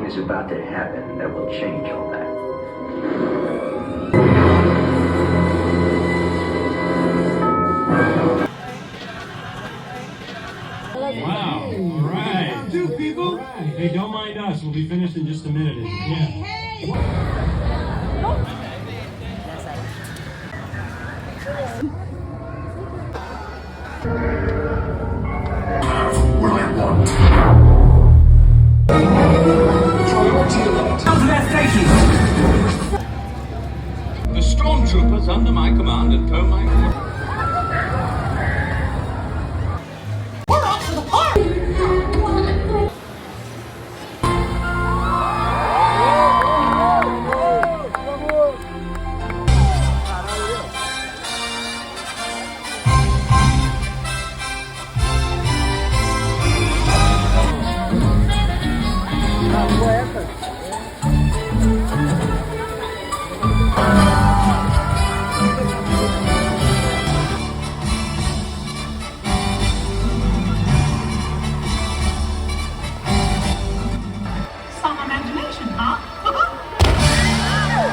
is about to happen that will change all that. Wow. All right. Two people. Hey, don't mind us. We'll be finished in just a minute. Yeah. What I want. Priority alert. Down to their stations! The stormtroopers under my command and co-my...